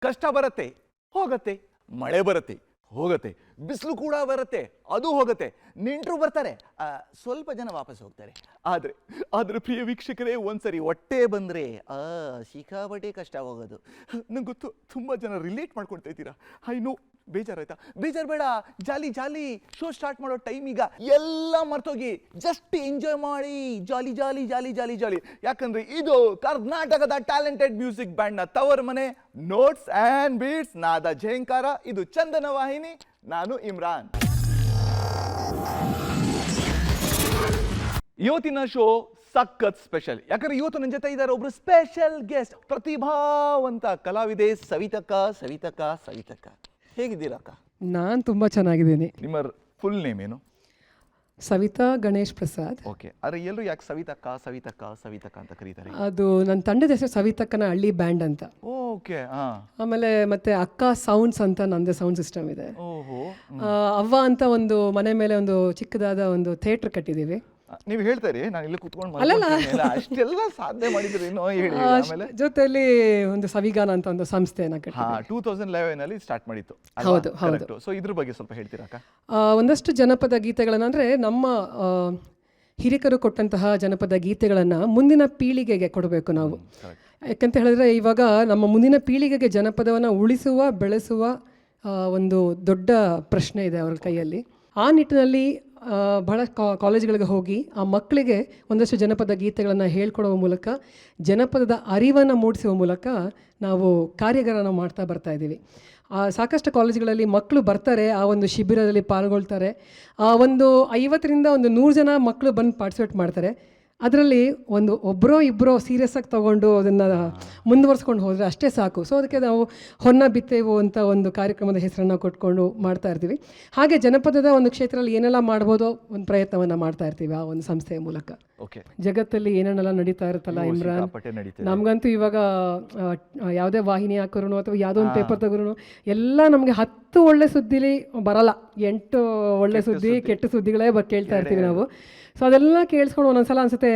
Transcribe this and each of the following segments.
ಕಷ್ಟ ಬರುತ್ತೆ, ಹೋಗತ್ತೆ. ಮಳೆ ಬರುತ್ತೆ, ಹೋಗುತ್ತೆ. ಬಿಸಿಲು ಕೂಡ ಬರುತ್ತೆ, ಅದು ಹೋಗುತ್ತೆ. ನೆಂಟರು ಬರ್ತಾರೆ, ಸ್ವಲ್ಪ ಜನ ವಾಪಸ್ ಹೋಗ್ತಾರೆ. ಆದರೆ ಪ್ರಿಯ ವೀಕ್ಷಕರೇ, ಒಂದ್ಸರಿ ಹೊಟ್ಟೆ ಬಂದರೆ ಸಿಕ್ಕಾಪಟ್ಟೆ ಕಷ್ಟ ಹೋಗೋದು. ನಂಗೆ ಗೊತ್ತು, ತುಂಬ ಜನ ರಿಲೇಟ್ ಮಾಡ್ಕೊಳ್ತಾ ಇದ್ದೀರಾ. I know. ಬೇಜಾರಾಯ್ತಾ? ಬೇಜಾರು ಬೇಡ, ಜಾಲಿ ಜಾಲಿ. ಶೋ ಸ್ಟಾರ್ಟ್ ಮಾಡೋ ಟೈಮ್ ಈಗ. ಎಲ್ಲ ಮರ್ತೋಗಿ ಜಸ್ಟ್ ಎಂಜಾಯ್ ಮಾಡಿ, ಜಾಲಿ ಜಾಲಿ ಜಾಲಿ ಜಾಲಿ ಜಾಲಿ. ಯಾಕಂದ್ರೆ ಇದು ಕರ್ನಾಟಕದ ಟ್ಯಾಲೆಂಟೆಡ್ ಮ್ಯೂಸಿಕ್ ಬ್ಯಾಂಡ್ನ ತವರ್ ಮನೆ, ನೋಟ್ಸ್ ಆ್ಯಂಡ್ ಬೀಟ್ಸ್ ನಾದ ಝೇಂಕಾರ. ಇದು ಚಂದನ ವಾಹಿನಿ. ನಾನು ಇಮ್ರಾನ್. ಇವತ್ತಿನ ಶೋ ಸಖತ್ ಸ್ಪೆಷಲ್. ಯಾಕಂದ್ರೆ ಇವತ್ತು ನನ್ನ ಜೊತೆ ಇದ್ದಾರೆ ಒಬ್ರು ಸ್ಪೆಷಲ್ ಗೆಸ್ಟ್, ಪ್ರತಿಭಾವಂತ ಕಲಾವಿದೆ ಸವಿತಕ್ಕ. ಹೇಗಿದ್ದೀರಕ್ಕ? ನಾನು ತುಂಬ ಚೆನ್ನಾಗಿದ್ದೀನಿ. ನಿಮ್ಮ ಫುಲ್ ನೇಮ್ ಏನು? ಸವಿತಾ ಗಣೇಶ್ ಪ್ರಸಾದ್. ಓಕೆ. ಆದರೆ ಎಲ್ಲರೂ ಯಾಕೆ ಸವಿತಕ್ಕ ಅಂತ ಕರೀತಾರೆ? ಅದು ನನ್ನ ತಂಡದ ಹೆಸರು ಸವಿತಕ್ಕನ ಹಳ್ಳಿ ಬ್ಯಾಂಡ್ ಅಂತ. ಓಕೆ. ಆಮೇಲೆ ಮತ್ತೆ ಅಕ್ಕ ಸೌಂಡ್ಸ್ ಅಂತ ನಂದೇ ಸೌಂಡ್ ಸಿಸ್ಟಮ್ ಇದೆ. ಅವ್ವ ಅಂತ ಒಂದು ಮನೆ ಮೇಲೆ ಒಂದು ಚಿಕ್ಕದಾದ ಒಂದು ಥಿಯೇಟರ್ ಕಟ್ಟಿದ್ದೀವಿ. ನೀವು ಹೇಳ್ತಾರೆ, ನಾನು ಇಲ್ಲಿ ಕುತ್ಕೊಂಡು ಅಷ್ಟೆಲ್ಲ ಸಾಧನೆ ಮಾಡಿದ್ರೇನೋ ಹೇಳಿ. ಆಮೇಲೆ ಜೊತೆಯಲ್ಲಿ ಒಂದು ಸವಿಗಾನ ಅಂತ ಒಂದು ಸಂಸ್ಥೆನ ಕಟ್ಟಿ 2011 ಅಲ್ಲಿ ಸ್ಟಾರ್ಟ್ ಮಾಡಿತ್ತು. ಹೌದು. ಸೊ ಇದ್ರ ಬಗ್ಗೆ ಸ್ವಲ್ಪ ಹೇಳ್ತೀರಾ? ಒಂದಷ್ಟು ಜನಪದ ಗೀತೆಗಳನ್ನು, ಅಂದರೆ ನಮ್ಮ ಹಿರಿಕರು ಕೊಟ್ಟಂತಹ ಜನಪದ ಗೀತೆಗಳನ್ನು ಮುಂದಿನ ಪೀಳಿಗೆಗೆ ಕೊಡಬೇಕು ನಾವು. ಯಾಕಂತ ಹೇಳಿದ್ರೆ ಇವಾಗ ನಮ್ಮ ಮುಂದಿನ ಪೀಳಿಗೆಗೆ ಜನಪದವನ್ನು ಉಳಿಸುವ ಬೆಳೆಸುವ ಒಂದು ದೊಡ್ಡ ಪ್ರಶ್ನೆ ಇದೆ ಅವರ ಕೈಯಲ್ಲಿ. ಆ ನಿಟ್ಟಿನಲ್ಲಿ ಬಹಳ ಕಾಲೇಜ್ಗಳಿಗೆ ಹೋಗಿ ಆ ಮಕ್ಕಳಿಗೆ ಒಂದಷ್ಟು ಜನಪದ ಗೀತೆಗಳನ್ನು ಹೇಳ್ಕೊಡುವ ಮೂಲಕ, ಜನಪದದ ಅರಿವನ್ನು ಮೂಡಿಸುವ ಮೂಲಕ ನಾವು ಕಾರ್ಯಾಗಾರನ ಮಾಡ್ತಾ ಬರ್ತಾ ಇದ್ದೀವಿ. ಸಾಕಷ್ಟು ಕಾಲೇಜುಗಳಲ್ಲಿ ಮಕ್ಕಳು ಬರ್ತಾರೆ, ಆ ಒಂದು ಶಿಬಿರದಲ್ಲಿ ಪಾಲ್ಗೊಳ್ತಾರೆ. ಒಂದು 50ರಿಂದ 100 ಜನ ಮಕ್ಕಳು ಬಂದು ಪಾರ್ಟಿಸಿಪೇಟ್ ಮಾಡ್ತಾರೆ. ಅದರಲ್ಲಿ ಒಬ್ಬರೋ ಇಬ್ಬರೋ ಸೀರಿಯಸ್ ಆಗಿ ತೊಗೊಂಡು ಅದನ್ನು ಮುಂದುವರ್ಸ್ಕೊಂಡು ಹೋದರೆ ಅಷ್ಟೇ ಸಾಕು. ಸೊ ಅದಕ್ಕೆ ನಾವು ಹೊನ್ನ ಬಿತ್ತೇವು ಅಂತ ಒಂದು ಕಾರ್ಯಕ್ರಮದ ಹೆಸರನ್ನು ಕೊಟ್ಕೊಂಡು ಮಾಡ್ತಾ ಇರ್ತೀವಿ. ಹಾಗೆ ಜನಪದದ ಒಂದು ಕ್ಷೇತ್ರದಲ್ಲಿ ಏನೆಲ್ಲ ಮಾಡ್ಬೋದೋ ಒಂದು ಪ್ರಯತ್ನವನ್ನು ಮಾಡ್ತಾ ಇರ್ತೀವಿ ಆ ಒಂದು ಸಂಸ್ಥೆಯ ಮೂಲಕ. ಜಗತ್ತಲ್ಲಿ ಏನೇನೆಲ್ಲ ನಡೀತಾ ಇರುತ್ತಲ್ಲ ಇಮ್ರಾನ್, ನಮಗಂತೂ ಇವಾಗ ಯಾವುದೇ ವಾಹಿನಿ ಹಾಕೋರು ಅಥವಾ ಯಾವುದೋ ಒಂದು ಪೇಪರ್ ತಗೋರು ಎಲ್ಲ ನಮಗೆ 10 ಒಳ್ಳೆ ಸುದ್ದಿಲಿ ಬರಲ್ಲ, 8 ಒಳ್ಳೆ ಸುದ್ದಿ, ಕೆಟ್ಟ ಸುದ್ದಿಗಳೇ ಕೇಳ್ತಾ ಇರ್ತೀವಿ ನಾವು. ಸೊ ಅದೆಲ್ಲ ಕೇಳಿಸ್ಕೊಂಡು ಒಂದೊಂದ್ಸಲ ಅನಿಸುತ್ತೆ,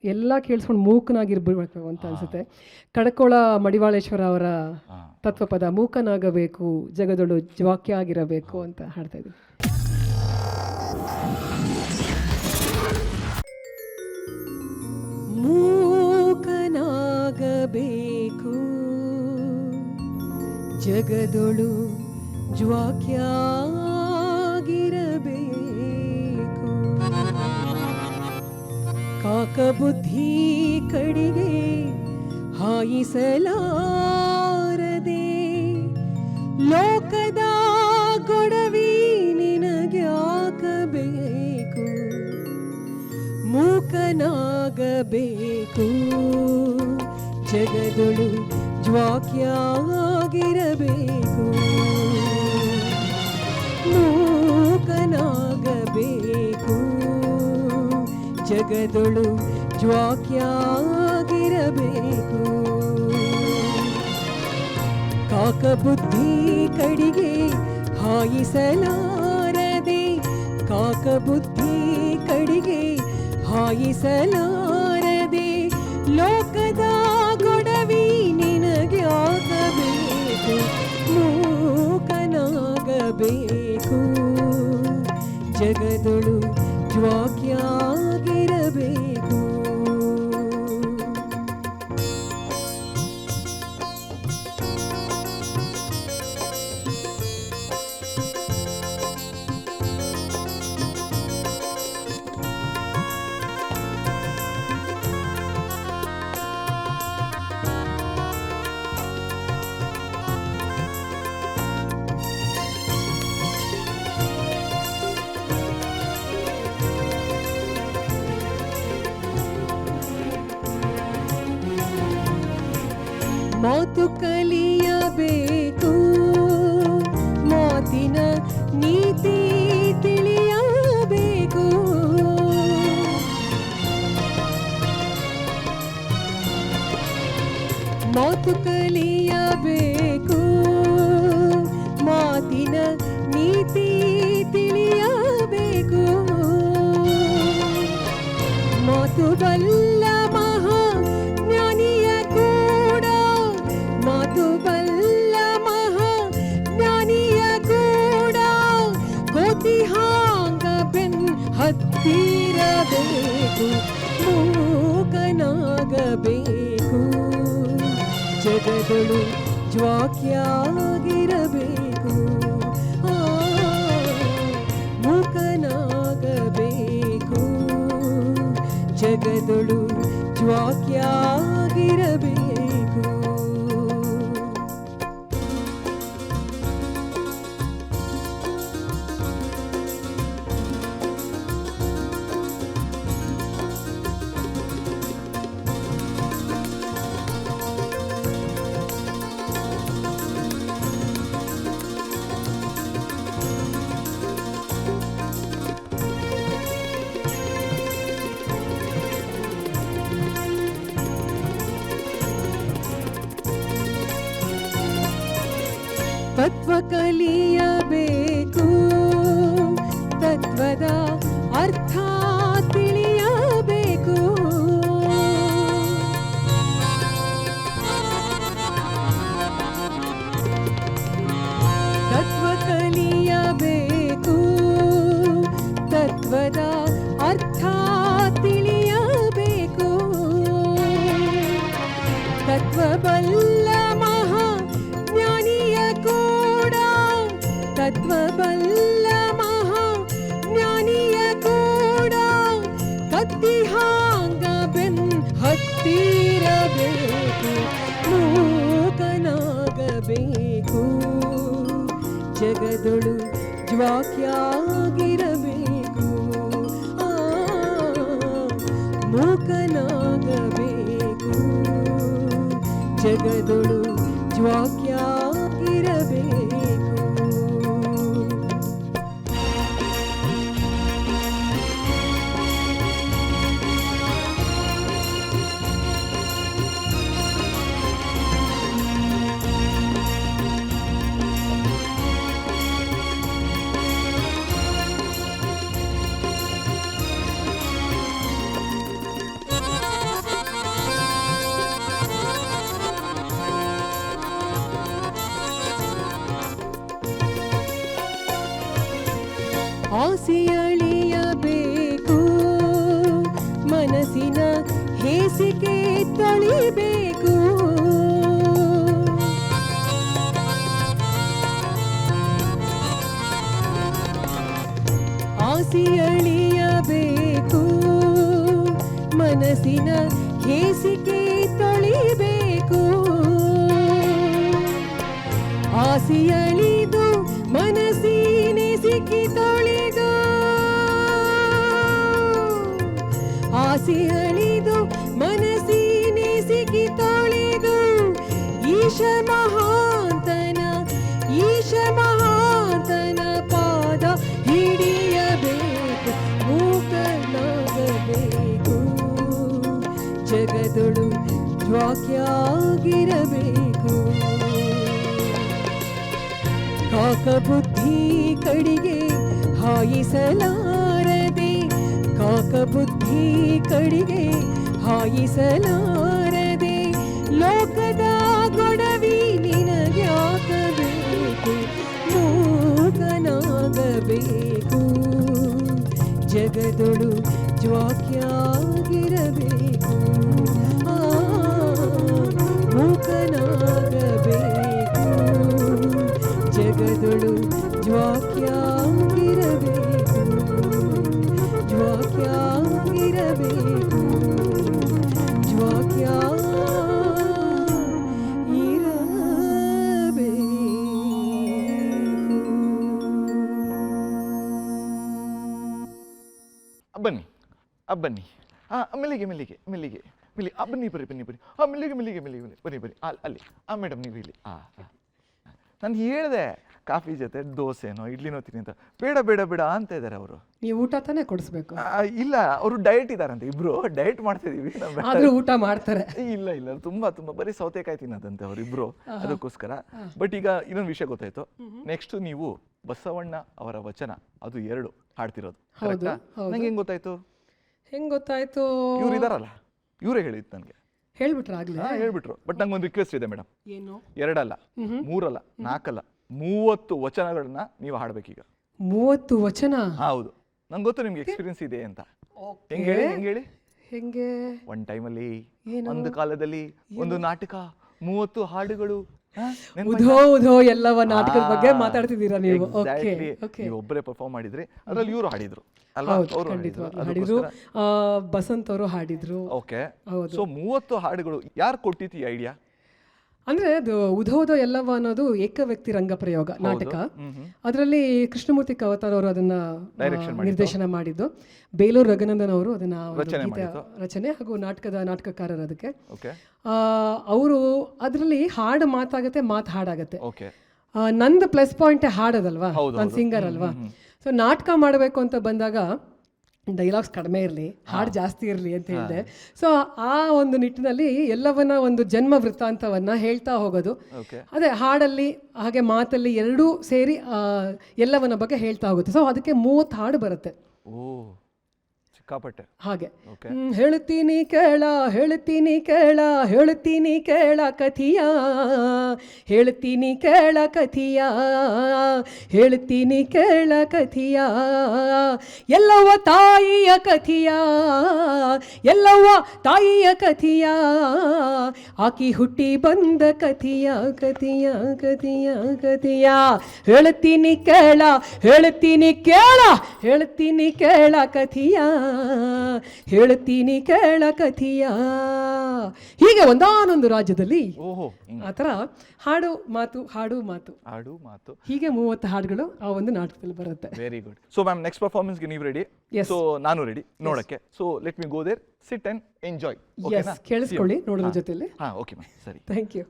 ಎಲ್ಲ ಕೇಳಿಸ್ಕೊಂಡು ಮೂಕನಾಗಿರ್ಬೇಕು ಅಂತ ಅನಿಸುತ್ತೆ. ಕಡಕೋಳ ಮಡಿವಾಳೇಶ್ವರ ಅವರ ತತ್ವಪದ ಮೂಕನಾಗಬೇಕು ಜಗದೊಳು ಜ್ವಾಕ್ಯ ಆಗಿರಬೇಕು ಅಂತ ಹಾಡ್ತಾ ಇದ್ದೀವಿ. ಮೂಕನಾಗಬೇಕು ಜಗದೊಳು ಜ್ವಾಕ್ಯ ಕಾಕ ಬುದ್ಧಿ ಕಡಿಗೆ ಹಾಯಿಸಲಾರದೆ ಲೋಕದ ಗೊಡವಿ ನಿನಗ್ಯಾಕಬೇಕು. ಮೂಕನಾಗಬೇಕು ಜಗದೊಳು ಜ್ವಾಕ್ಯ ಆಗಿರಬೇಕು. ಮೂಕನಾಗಬೇಕು ಜಗದೊಳು ಜ್ವಾಕ್ಯ ಆಗಿರಬೇಕು. ಕಾಕ ಬುದ್ಧಿ ಕಡಿಗೆ ಹಾಯಿಸಲಾರದೆ, ಕಾಕ ಬುದ್ಧಿ ಕಡಿಗೆ ಹಾಯಿಸಲಾರದೆ ಲೋಕದ ಗೊಡವಿ ನಿನಗೆ ಆಗಬೇಕು. ಮೂಕನಾಗಬೇಕು ಜಗದೊಳು ಜ್ವಾಕ್ಯ ಆಗಿರಬೇಕು. ಮಾತು ಕಲಿಯಬೇಕು, ಮಾತಿನ ನೀತಿ ತಿಳಿಯಬೇಕು. ಮಾತು ಕಲಿಯಬೇಕು, ಮಾತಿನ ನೀತಿ ತಿಳಿಯಬೇಕು. ಮಾತು ಬಲ್ಲ ಮಹಾ ಜ್ಞಾನಿಯ ಕೂಡ, ಮಾತು ಬಲ್ಲ ಕತ್ತಿ ಹಾಂಗ ಬೆನ್ ಹತ್ತಿರಬೇಕು, ಮೂಕನಾಗಬೇಕು, ಜಗದಳು ಜ್ವಾಕ್ಯಾಗಿರಬೇಕು, ಮೂಕನಾಗಬೇಕು, ಜಗದಳು ಜ್ವಾಕ್ಯಾಗಿರಬೇಕು. ತತ್ವ ಕಲಿಯಬೇಕು, ತತ್ವದ ಅರ್ಥ ತಿಳಿಯಬೇಕು, ತತ್ವ ಕಲಿಯಬೇಕು, ತತ್ವದ ಅರ್ಥ ತಿಳಿಯಬೇಕು, ತತ್ವಬಲ್ಲ ಮಹಾಜ್ಞಾನಿಯ ಕೂಡ, ತತ್ವಬಲ್ಲ ಮಹಾಜ್ಞಾನಿಯ ಕೂಡ ಕತ್ತಿ ಹಾಂಗ ಬೆನ್ ಹತ್ತಿರಬೇಕು, ಮೂಕನಾಗಬೇಕು, ಜಗದೊಳು ಜ್ವಾಕ್ಯಾಗಿರಬೇಕು, ಮೂಕನಾಗಬೇಕು, ಜಗದೊಳು ಜ್ವಾಕ್ಯಾಗಿರಬೇಕು. ಆಸೆಯಳಿಯಬೇಕು, ಮನಸ್ಸಿನ ಹೇಸಿಗೆ ತೊಳಿಬೇಕು, ಆಸೆಯಳಿಯಬೇಕು, ಮನಸ್ಸಿನ ಹೇಸಿಗೆ ತೊಳಿಬೇಕು, ಆಸೆಯಳಿದು ಮನಸ್ಸಿನೇ ಸಿಕ್ಕಿ ತೊಳೆದು, ಆಸೆ ಅಳಿದು ಮನಸ್ಸಿನೇ ಸಿಕ್ಕಿ ತೊಳೆದು, ಈಶ ಮಹಾಂತನ ಪಾದ ಹಿಡಿಯಬೇಕು, ಮೂಕನಾಗಬೇಕು, ಜಗದೊಳು ಜ್ವಾಕ್ಯಾಗಿರಬೇಕು, ಕಾಕ ಬುದ್ಧಿ ಕಡಿಗೆ ಹಾಯಿಸಲಾರದೆ, ಕಾಕ ಬುದ್ಧಿ ಕಡಿಗೆ ಹಾಯಿಸಲಾರದೆ, ಲೋಕದ ಗೊಡವಿ ನಿನಗ್ಯಾಕಬೇಕು, ಮೂಕನಾಗಬೇಕು, ಜಗದೊಳು ಜ್ವಾಕ್ಯಾಗಿರಬೇಕು, ಮೂಕನಾಗಬೇಕು, ಜಗದೊಳು ಜ್ವಾಕ್ಯಾಗಿರಬೇಕು, ಜ್ವಾಕ್ಯಾಗಿರಬೇಕು, ಬನ್ನಿ ಬನ್ನಿ, ಮೆಲ್ಲಿಗೆ ಮೆಲ್ಲಿಗೆ ಮೆಲ್ಲಿಗೆ ಮೆಲ್ಲಿ ಬನ್ನಿ ಬರ್ರಿ ಬನ್ನಿ ಬರ್ರಿ, ಮೆಲ್ಲಿಗೆ ಮೆಲ್ಲಿಗೆ ಮೆಲ್ಲಿಗೆ ಬನ್ನಿ ಬನ್ನಿ, ಅಲ್ಲಿ ಮೇಡಮ್ ನೀವು ಇಲ್ಲಿ. ನಾನು ಹೇಳಿದೆ ಕಾಫಿ ಜೊತೆ ದೋಸೆನೋ ಇಡ್ಲಿನೋ ತಿನ್ನಿ ಅಂತ, ಬೇಡ ಬೇಡ ಬೇಡ ಅಂತ ಇದ್ದಾರೆ ಅವರು. ನೀವು ಊಟ ತಾನೇ ಕೊಡಿಸ್ಬೇಕು. ಇಲ್ಲ, ಅವರು ಡಯಟ್ ಇದಾರಂತೆ, ಇಬ್ರು ಡಯಟ್ ಮಾಡ್ತಿದೀವಿ, ಆದ್ರೂ ಊಟ ಮಾಡ್ತಾರೆ. ಇಲ್ಲ ಇಲ್ಲ ತುಂಬಾ ತುಂಬಾ ಬರೀ ಸೌತೆಕಾಯಿ ತಿನ್ನೋದಂತೆ ಅವರಿಬ್ರು, ಅದಕ್ಕೋಸ್ಕರ. ಬಟ್ ಈಗ ಇನ್ನೊಂದು ವಿಷಯ ಗೊತ್ತಾಯ್ತು, ನೆಕ್ಸ್ಟ್ ನೀವು ಬಸವಣ್ಣ ಅವರ ವಚನ ಅದು 2 ಹಾಡ್ತಿರೋದು. ನಂಗೆ ಹೆಂಗ್ ಗೊತ್ತಾಯ್ತು? ಇವ್ರು ಇದಾರಲ್ಲ, ಇವರೇ ಹೇಳಿದ್ದು ನನಗೆ. ಹೇಳ್ಬಿಟ್ರ ಆಗ್ಲೇ? ಹೇಳ್ಬಿಟ್ರು. ಬಟ್ ನಂಗೊಂದು ರಿಕ್ವೆಸ್ಟ್ ಇದೆ ಮೇಡಮ್, ಏನು? 2 ಅಲ್ಲ 3 ಅಲ್ಲ 4 ಅಲ್ಲ 30 ವಚನಗಳನ್ನ ನೀವು ಹಾಡ್ಬೇಕೀಗ. 30 ವಚನ. ಹೌದು, ನಂಗೆ ಗೊತ್ತು ನಿಮ್ಗೆ ಎಕ್ಸ್ಪೀರಿಯನ್ಸ್ ಇದೆ ಅಂತ. ಹೆಂಗೆ ಹೇಳಿ ಹೆಂಗೆ? ಒನ್ ಟೈಮಲ್ಲಿ, ಒಂದು ಕಾಲದಲ್ಲಿ ಒಂದು ನಾಟಕ, 30 ಹಾಡುಗಳು. ಉಧೋ ಉಧೋ ಎಲ್ಲವ ನಾಟಕದ ಬಗ್ಗೆ ಮಾತಾಡ್ತಿದ್ದೀರಾ ನೀವು? ನೀವು ಒಬ್ಬರೇ ಪರ್ಫಾರ್ಮ್ ಮಾಡಿದ್ರಿ, ಅದ್ರಲ್ಲಿ ಇವರು ಹಾಡಿದ್ರು ಅಲ್ವಾ? ಹಾಡಿದ್ರು, ಬಸಂತ್ ಅವರು ಹಾಡಿದ್ರು. ಓಕೆ, ಸೊ 30 ಹಾಡುಗಳು ಯಾರು ಕೊಟ್ಟಿತ್ತು ಈ ಐಡಿಯಾ? ಅಂದ್ರೆ ಅದು ಉಧೋದೋ ಎಲ್ಲವ ಅನ್ನೋದು ಏಕ ವ್ಯಕ್ತಿ ರಂಗ ಪ್ರಯೋಗ ನಾಟಕ. ಅದರಲ್ಲಿ ಕೃಷ್ಣಮೂರ್ತಿ ಕವತಾರ್ ಅವರು ಅದನ್ನ ನಿರ್ದೇಶನ ಮಾಡಿದ್ದು, ಬೇಲೂರು ರಘುನಂದನ್ ಅವರು ಅದನ್ನ ರಚನೆ ಹಾಗೂ ನಾಟಕಕಾರರು ಅದಕ್ಕೆ. ಅವರು ಅದರಲ್ಲಿ ಹಾಡು ಮಾತಾಗತ್ತೆ, ಹಾಡಾಗತ್ತೆ. ನಂದು ಪ್ಲಸ್ ಪಾಯಿಂಟ್ ಹಾಡೋದಲ್ವಾ, ನಾನು ಸಿಂಗರ್ ಅಲ್ವಾ. ಸೊ ನಾಟಕ ಮಾಡಬೇಕು ಅಂತ ಬಂದಾಗ ಡೈಲಾಗ್ಸ್ ಕಡಿಮೆ ಇರಲಿ, ಹಾಡು ಜಾಸ್ತಿ ಇರಲಿ ಅಂತ ಹೇಳಿದೆ. ಸೊ ಆ ಒಂದು ನಿಟ್ಟಿನಲ್ಲಿ ಎಲ್ಲವನ್ನ ಒಂದು ಜನ್ಮ ವೃತ್ತಾಂತವನ್ನ ಹೇಳ್ತಾ ಹೋಗೋದು, ಅದೇ ಹಾಡಲ್ಲಿ ಹಾಗೆ ಮಾತಲ್ಲಿ ಎರಡೂ ಸೇರಿ ಎಲ್ಲವನ್ನ ಬಗ್ಗೆ ಹೇಳ್ತಾ ಹೋಗುತ್ತೆ. ಸೊ ಅದಕ್ಕೆ 30 ಹಾಡು ಬರುತ್ತೆ ಹಾಗೆ. ಹೇಳ್ತೀನಿ ಕೇಳ, ಹೇಳ್ತೀನಿ ಕೇಳ, ಹೇಳ್ತೀನಿ ಕೇಳ ಕಥಿಯ, ಹೇಳ್ತೀನಿ ಕೇಳ ಕಥಿಯ, ಹೇಳ್ತೀನಿ ಕೇಳ ಕಥಿಯ, ಎಲ್ಲವ್ವ ತಾಯಿಯ ಕಥಿಯ, ಎಲ್ಲವ್ವ ತಾಯಿಯ ಕಥಿಯ, ಆಕಿ ಹುಟ್ಟಿ ಬಂದ ಕಥಿಯ, ಕಥಿಯ ಕಥಿಯ ಕಥಿಯ. ಹೇಳ್ತೀನಿ ಕೇಳ, ಹೇಳ್ತೀನಿ ಕೇಳ, ಹೇಳ್ತೀನಿ ಕೇಳ ಕಥಿಯ, ಹೇಳ್ತೀನಿ ಕೇಳ ಕಥಿಯ. ಹೀಗೆ ಒಂದಾನೊಂದು ರಾಜ್ಯದಲ್ಲಿ ಆ ಥರ ಹಾಡು ಮಾತು, ಹಾಡು ಮಾತು, ಹಾಡು ಮಾತು, ಹೀಗೆ 30 ಹಾಡುಗಳು ಆ ಒಂದು ನಾಟಕದಲ್ಲಿ ಬರುತ್ತೆ. Very good. So ma'am, next ಪರ್ಫಾರ್ಮೆನ್ಸ್ಗೆ ನೀವು ರೆಡಿ? ಸೊ ನಾನು ರೆಡಿ ನೋಡಕ್ಕೆ. So let me go there, sit and enjoy. Yes, ಕೇಳಿಸ್ಕೊಳ್ಳಿ ನೋಡೋದ್ರ ಜೊತೆಲಿ. ಓಕೆ ಮ್ಯಾಮ್, ಸರಿ, ಥ್ಯಾಂಕ್ ಯು.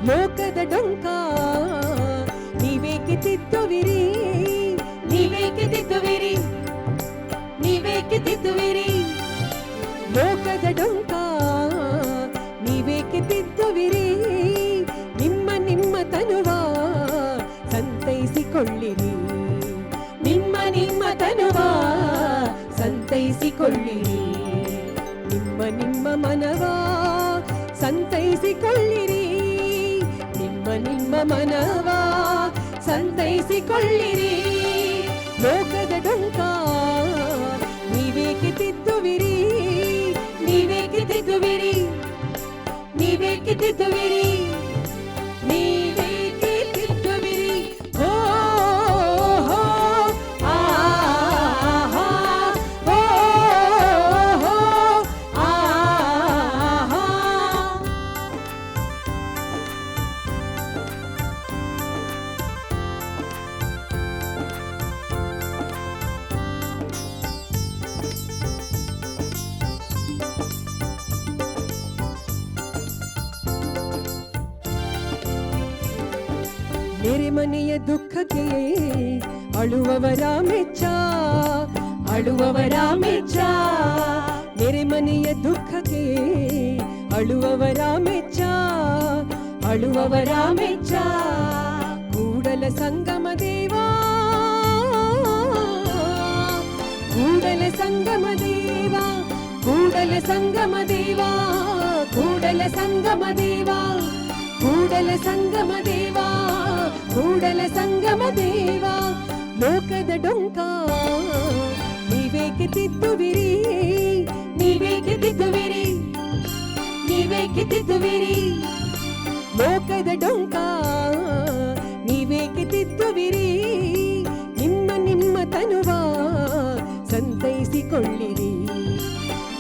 ಲೋಕದ ಡೊಂಕ ನೀವೇಕೆ ತಿದ್ದುವಿರಿ, ನೀವೇಕೆ ತಿದ್ದುವಿರಿ, ನೀವೇಕೆ ತಿದ್ದುವಿರಿ, ಲೋಕದ ಡೊಂಕ ನೀವೇಕೆ ತಿದ್ದುವಿರಿ, ನಿಮ್ಮ ನಿಮ್ಮ ತನುವ ಸಂತೈಸಿಕೊಳ್ಳಿರಿ, ನಿಮ್ಮ ನಿಮ್ಮ ತನುವ ಸಂತೈಸಿಕೊಳ್ಳಿರಿ, ನಿಮ್ಮ ನಿಮ್ಮ ಮನವ ಸಂತೈಸಿಕೊಳ್ಳಿರಿ, ನಿಮ್ಮ ನಿಮ್ಮ ಮನವ ಸಂತೈಸಿಕೊಳ್ಳಿರಿ, ಲೋಕದ ಡೊಂಕ ನೀವೇಕೆ ತಿದ್ದುವಿರಿ, ನೀವೇಕೆ ತಿದ್ದುವಿರಿ, ನೀವೇಕೆ ತಿದ್ದುವಿರಿ, ನೀವೇಕೆ ತಿದ್ದುವಿರಿ. ಓ ಹೋ ಆ ಓ ಹೋ ಆ. ನೆರೆಮನೆಯ ದುಃಖಕ್ಕೆ ಅಳುವವರ ಮೆಚ್ಚ, ಅಳುವವರ ಮೆಚ್ಚ, ನೆರೆಮನೆಯ ದುಃಖಕ್ಕೆ ಅಳುವವರ ಮೆಚ್ಚ, ಅಳುವವರ ಮೆಚ್ಚ, ಕೂಡಲ ಸಂಗಮ ದೇವ, ಕೂಡಲ ಸಂಗಮ ದೇವ, ಕೂಡಲ ಸಂಗಮ ದೇವ, ಕೂಡಲ ಸಂಗಮ ದೇವ, ಕೂಡಲ ಸಂಗಮ ದೇವ, ಕೂಡಲ ಸಂಗಮ ದೇವ, ಲೋಕದ ಡೊಂಕ ನೀವೇಕೆ ತಿದ್ದುವಿರಿ, ನೀವೇಕೆ ತಿದ್ದುವಿರಿ, ನೀವೇಕೆ ತಿದ್ದುವಿರಿ, ಲೋಕದ ಡೊಂಕ ನೀವೇಕೆ ತಿದ್ದುವಿರಿ, ನಿಮ್ಮ ನಿಮ್ಮ ತನುವ ಸಂತೈಸಿಕೊಳ್ಳಿರಿ,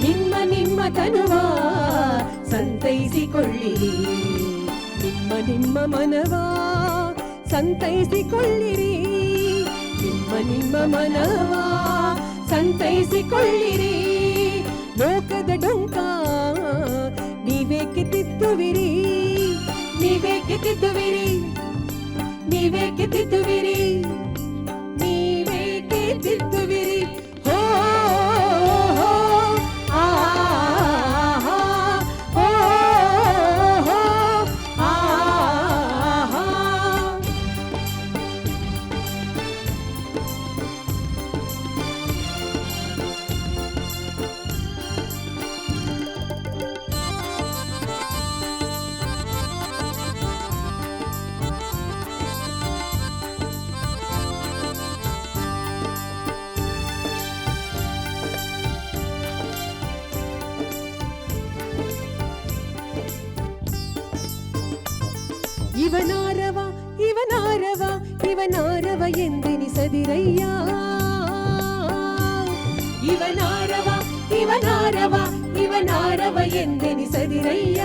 ನಿಮ್ಮ ನಿಮ್ಮ ತನುವ ಸಂತೈಸಿಕೊಳ್ಳಿರಿ, ನಿಮ್ಮ ನಿಮ್ಮ ಮನವ ಸಂತೈಸಿಕೊಳ್ಳಿರಿ, ನಿಮ್ಮ ನಿಮ್ಮ ಮನವ ಸಂತೈಸಿಕೊಳ್ಳಿರಿ, ಲೋಕದ ಡೊಂಕ ನೀವೇಕೆ ತಿದ್ದುವಿರಿ, ನೀವೇಕೆ ತಿದ್ದುವಿರಿ, ನೀವೇಕೆ ತಿದ್ದುವಿರಿ, ನೀವೇಕೆ ತಿದ್ದುವಿರಿ. ಹೋ ಹೋ ಆ ಓ ಹೋ ಆ. ಇವನಾರವ ಇವನಾರವ ಇವನಾರವ ಎಂದೆನಿಸದಿರಯ್ಯ. ಇವನಾರವ ಇವನಾರವ ಇವನಾರವ ಎಂದೆನಿಸದಿರಯ್ಯ.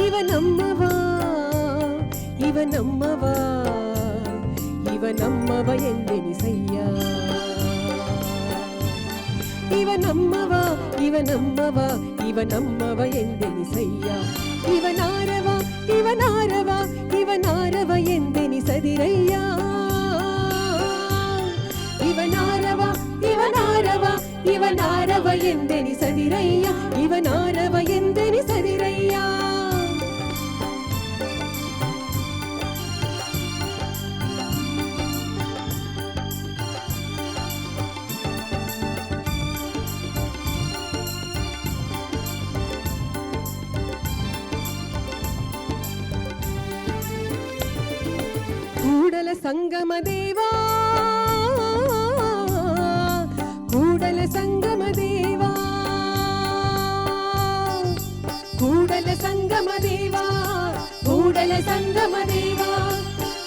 ಇವನಮ್ಮವ ಇವನಮ್ಮವ ಇವನಮ್ಮವ ಎಂದೆನಿಸಯ್ಯ. ಇವನಮ್ಮವ ಇವನಮ್ಮವ ಇವನಮ್ಮವ ಎಂದೆನಿಸಯ್ಯ. ಇವನಾರವ ಇವನಾರವ ಇವನಾರವ ಎಂದೆನಿಸದಿರಯ್ಯ. ಇವನಾರವ ಇವನಾರವ ಇವನಾರವ ಎಂದೆನಿಸದಿರಯ್ಯ. ಇವನಾರವ ಎಂದೆನಿಸದಿರಯ್ಯ. ಕೂಡಲ ಸಂಗಮ ದೇವಾ ಕೂಡಲ ಸಂಗಮ ದೇವಾ ಕೂಡಲ ಸಂಗಮ ದೇವಾ ಕೂಡಲ ಸಂಗಮ ದೇವಾ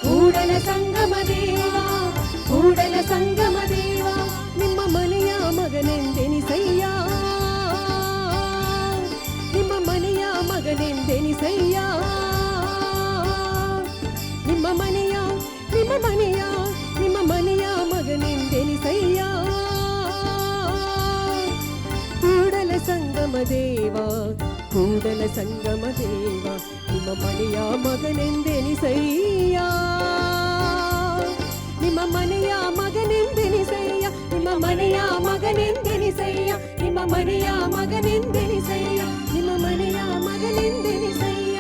ಕೂಡಲ ಸಂಗಮ ದೇವಾ ಕೂಡಲ ಸಂಗಮ ದೇವಾ. ನಿಮ್ಮ ಮನೆಯ ಮಗನೆಂದೆನಿಸಯ್ಯ. ನಿಮ್ಮ ಮನೆಯ ಮಗನೆಂದೆನಿಸಯ್ಯ. ನಿಮ್ಮ ಮನೆಯ ನಿಮ್ಮ ಮನೆಯ ನಿಮ್ಮ ಮನೆಯ ಮಗನೆಂದೆನಿಸಯ್ಯ. ಕೂಡಲ ಸಂಗಮ ದೇವ ಕೂಡಲ ಸಂಗಮ ದೇವ ನಿಮ್ಮ ಮನೆಯ ಮಗನೆಂದೆನಿಸಯ್ಯ. ನಿಮ್ಮ ಮನೆಯ ಮಗನೆಂದೆನಿಸಯ್ಯ. ನಿಮ್ಮ ಮನೆಯ ಮಗನೆಂದೆನಿಸಯ್ಯ. ನಿಮ್ಮ ಮನೆಯ ಮಗನೆಂದೆನಿಸಯ್ಯ. ನಿಮ್ಮ ಮನೆಯ ಮಗನೆಂದೆನಿಸಯ್ಯ.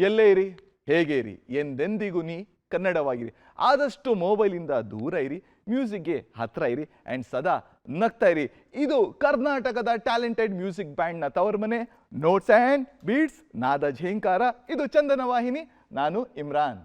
ಎಲ್ಲೇ ಇರಿ, ಹೇಗೆ ಇರಿ, ಎಂದೆಂದಿಗೂ ನೀ ಕನ್ನಡವಾಗಿರಿ. ಆದಷ್ಟು ಮೊಬೈಲಿಂದ ದೂರ ಇರಿ, ಮ್ಯೂಸಿಕ್ಗೆ ಹತ್ರ ಇರಿ ಆ್ಯಂಡ್ ಸದಾ ನಗ್ತಾ ಇರಿ. ಇದು ಕರ್ನಾಟಕದ ಟ್ಯಾಲೆಂಟೆಡ್ ಮ್ಯೂಸಿಕ್ ಬ್ಯಾಂಡ್ನ ತವರ ಮನೆ, ನೋಟ್ಸ್ ಆ್ಯಂಡ್ ಬೀಟ್ಸ್, ನಾದ ಝೇಂಕಾರ. ಇದು ಚಂದನ ವಾಹಿನಿ. ನಾನು ಇಮ್ರಾನ್.